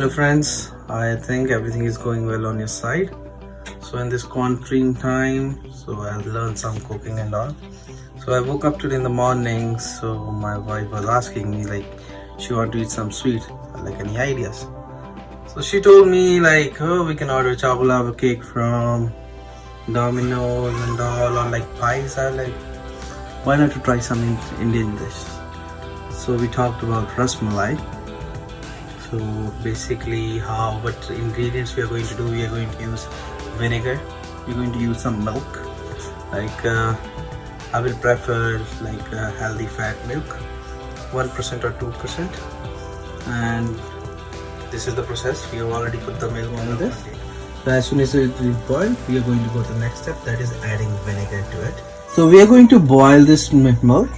Hello friends, I think everything is going well on your side. So in this quarantine time, so I learned some cooking and all. So I woke up today in the morning, so my wife was asking me like she want to eat some sweet, like any ideas. So she told me like, oh, we can order chocolate lava cake from Domino's and all, or like pies. I like, why not to try some Indian dish? So we talked about Rasmalai. So basically what ingredients we are going to do, we are going to use vinegar, we're going to use some milk, like I will prefer like healthy fat milk, 1% or 2%, and this is the process. We have already put the milk on this. So as soon as it will boil, we are going to go to the next step, that is adding vinegar to it. So we are going to boil this milk.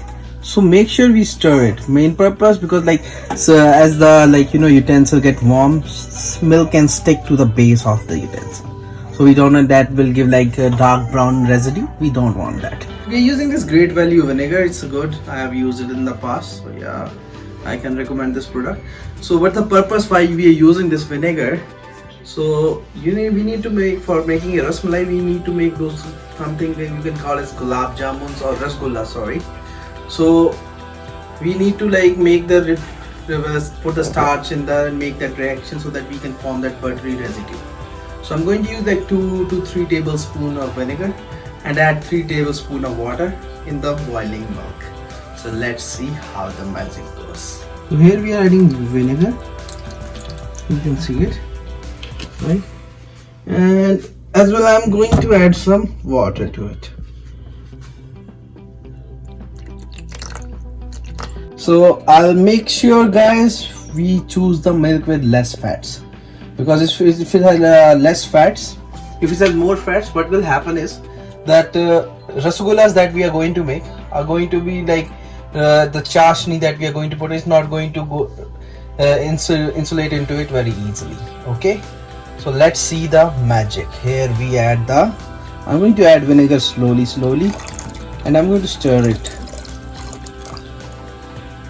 So make sure we stir it. Main purpose, because like so as the utensil get warm, milk can stick to the base of the utensil. So we don't want that will give like a dark brown residue. We don't want that. We are using this great value vinegar. It's good. I have used it in the past. So yeah, I can recommend this product. So what the purpose why we are using this vinegar? So we need to make, for making a rasmalai, we need to make those something that you can call as gulab jamuns or rasgulla. Sorry. So we need to like make the reverse, put the starch in there and make that reaction so that we can form that buttery residue. So I'm going to use like 2 to 3 tablespoons of vinegar and add 3 tablespoons of water in the boiling milk. So let's see how the magic goes. So here we are adding vinegar. You can see it, right? And as well I'm going to add some water to it. So I'll make sure guys we choose the milk with less fats, because if it has less fats, if it has more fats, what will happen is that rasgullas that we are going to make are going to be like the chashni that we are going to put is not going to go insulate into it very easily. Okay, so let's see the magic. Here we add I'm going to add vinegar slowly and I'm going to stir it.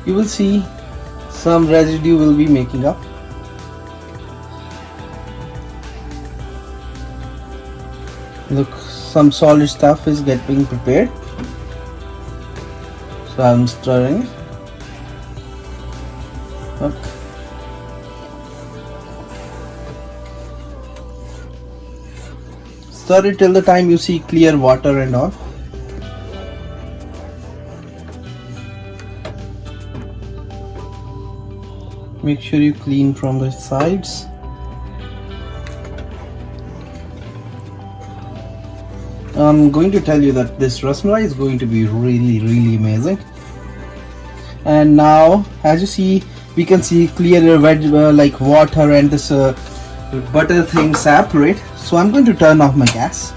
You will see some residue will be making up. Look, some solid stuff is getting prepared. So I'm stirring it. Look. Stir it till the time you see clear water and all. Make sure you clean from the sides. I'm going to tell you that this rasmalai is going to be really amazing. And now as you see, we can see clear like water and this butter thing separate. So I'm going to turn off my gas.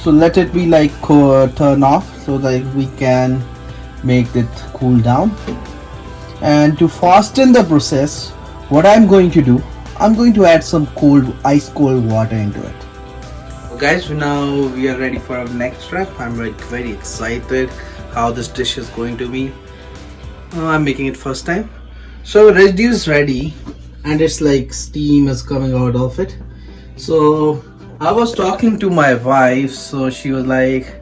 So let it be like turn off so that we can make it cool down. And to fasten the process, what I'm going to do, I'm going to add some ice cold water into it. So guys, now we are ready for our next step. I'm like very excited how this dish is going to be. I'm making it first time. So residue is ready and it's like steam is coming out of it. So I was talking to my wife, so she was like,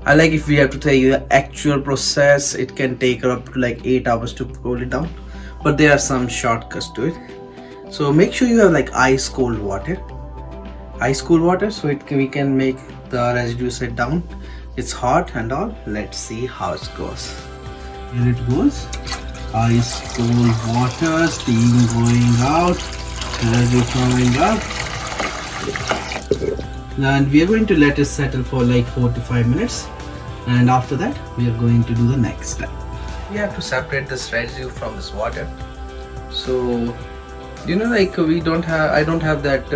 I like if we have to take the actual process, it can take her up to like 8 hours to cool it down, but there are some shortcuts to it. So make sure you have like ice cold water, so we can make the residue set down. It's hot and all. Let's see how it goes. Here it goes. Ice cold water, steam going out, residue coming up. And we are going to let it settle for like 4 to 5 minutes, and after that we are going to do the next step. We have to separate this residue from this water. So like I don't have that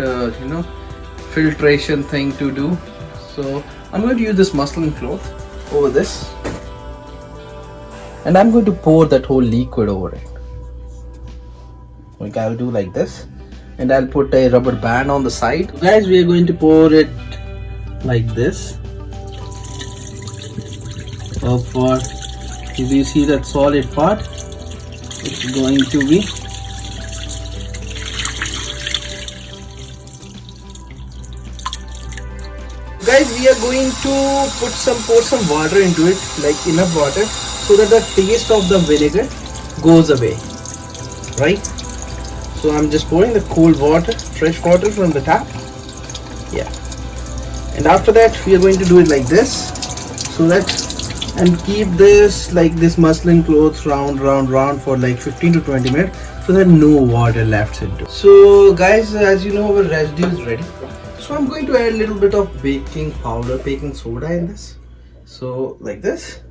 filtration thing to do. So I'm going to use this muslin cloth over this, and I'm going to pour that whole liquid over it. Like I'll do like this, and I'll put a rubber band on the side. So guys, we are going to pour it like this. For if you see that solid part, it's going to be guys, we are going to pour some water into it, like enough water, so that the taste of the vinegar goes away, right? So I'm just pouring the cold water, fresh water from the tap. Yeah. And after that, we are going to do it like this, so that, and keep this like this muslin clothes round for like 15 to 20 minutes, so that no water left into. So guys, as you know, our residue is ready. So I'm going to add a little bit of baking powder, baking soda in this. So like this.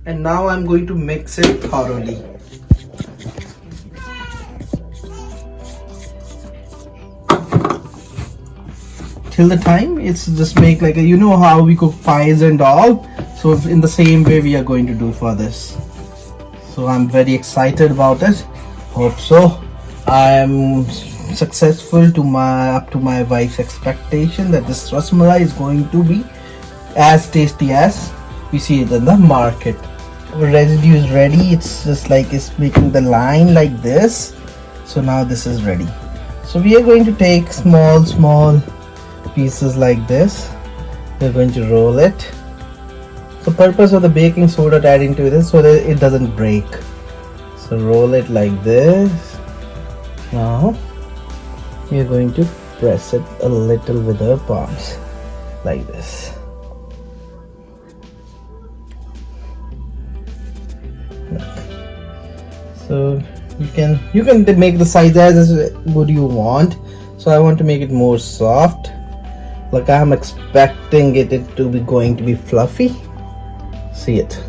And now I'm going to mix it thoroughly. Till the time it's just make like a, you know how we cook pies and all. So in the same way we are going to do for this. So I'm very excited about it. Hope so. I'm successful to up to my wife's expectation that this rasmalai is going to be as tasty as we see it in the market. Our residue is ready. It's just like it's making the line like this. So now this is ready. So we are going to take small pieces like this. We're going to roll it. So purpose of the baking soda to add into this so that it doesn't break. So roll it like this. Now we are going to press it a little with our palms like this. So you can make the size as good you want. So I want to make it more soft. Like I'm expecting it to be going to be fluffy. See it.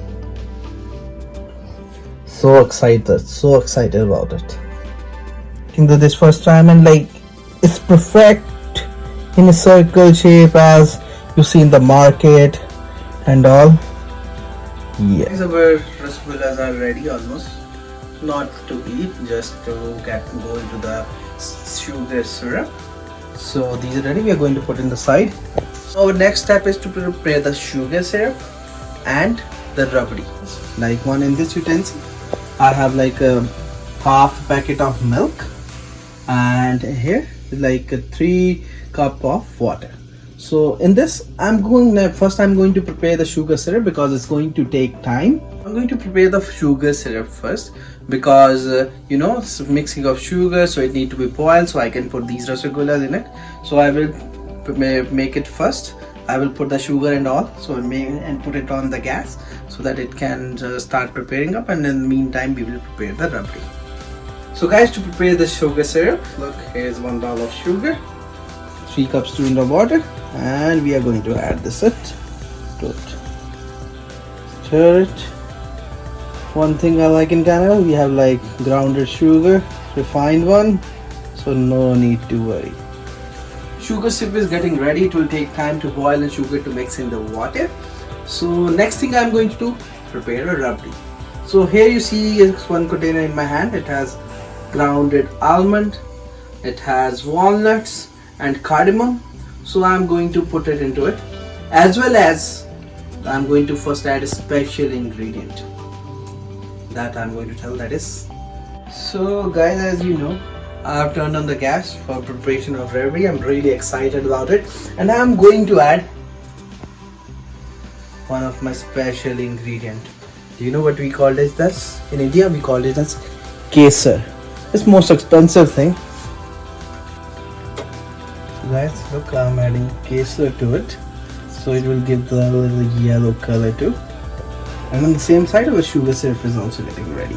So excited about it. I can do this first time, and like it's perfect in a circle shape as you see in the market and all. Yeah. Our rasgullas are ready almost. Not to eat, just to go into the sugar syrup. So these are ready. We are going to put in the side. So our next step is to prepare the sugar syrup and the rabdi. Like one in this utensil, I have like a half packet of milk, and here like 3 cups of water. So in this, I'm going to prepare the sugar syrup because it's going to take time. I'm going to prepare the sugar syrup first because you know, it's mixing of sugar, so it need to be boiled so I can put these rasgullas in it. So I will make it first. I will put the sugar and all, so and put it on the gas so that it can start preparing up, and in the meantime we will prepare the rabdi. So guys, to prepare the sugar syrup, look, here's 1 bowl of sugar, 3 cups to the water, and we are going to add this to it. Stir it. One thing I like in Canada, we have like grounded sugar, refined one, so no need to worry. Sugar syrup is getting ready. It will take time to boil and sugar to mix in the water. So next thing I'm going to do, prepare a rabdi. So here you see is one container in my hand. It has grounded almond, it has walnuts and cardamom. So I'm going to put it into it, as well as I'm going to first add a special ingredient that I'm going to tell, that is. So guys, as you know, I have turned on the gas for preparation of rabdi. I'm really excited about it, and I'm going to add one of my special ingredient. Do you know what we call it as? In India we call it as kesar. It's most expensive thing. So guys, look, I'm adding kesar to it, so it will give the little yellow color too. And on the same side, our sugar syrup is also getting ready.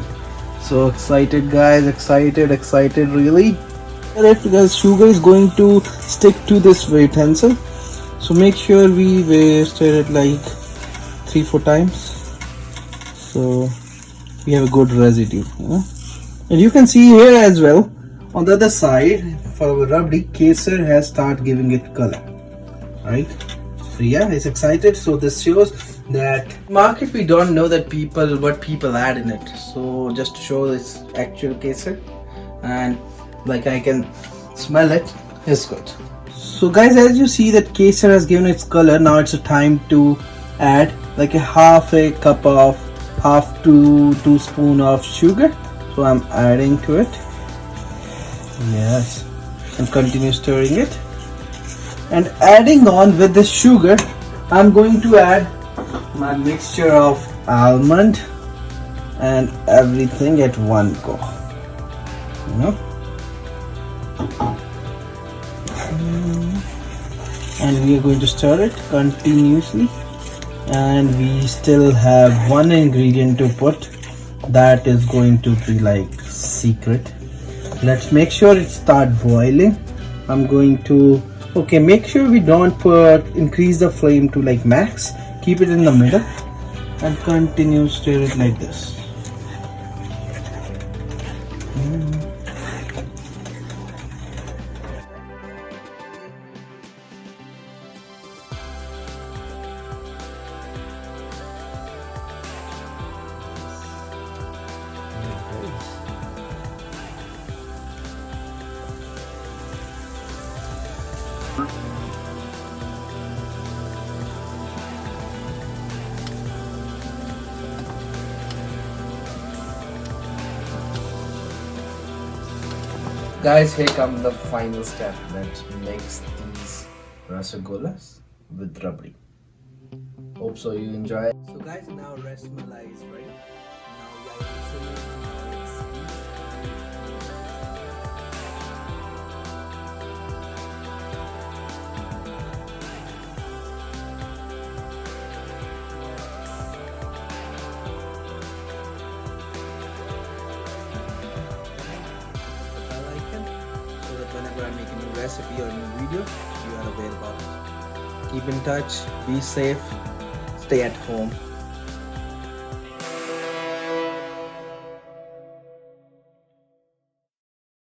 So excited guys, excited really. Because sugar is going to stick to this utensil, so make sure we stir it like 3-4 times, so we have a good residue. And you can see here as well, on the other side for our rabdi, kesar has started giving it color, right? So yeah, it's excited. So this shows that market we don't know that what people add in it. So just to show this actual kesar, and like I can smell it, it's good. So guys, as you see that kesar has given its color, now it's a time to add like half to 2 spoon of sugar. So I'm adding to it, yes, and continue stirring it. And adding on with this sugar, I'm going to add my mixture of almond and everything at one go, you know. And we are going to stir it continuously, and we still have one ingredient to put that is going to be like secret. Let's make sure it start boiling. I'm going to make sure we don't increase the flame to like max. Keep it in the middle and continue stir it like this. Guys, here come the final step. Let's mix these rasagollas with rabdi. Hope so you enjoy it. So guys, now Rasmalai is ready. Now we are mixing it. So that whenever I make a new recipe or a new video, you are aware about it. Keep in touch, be safe, stay at home.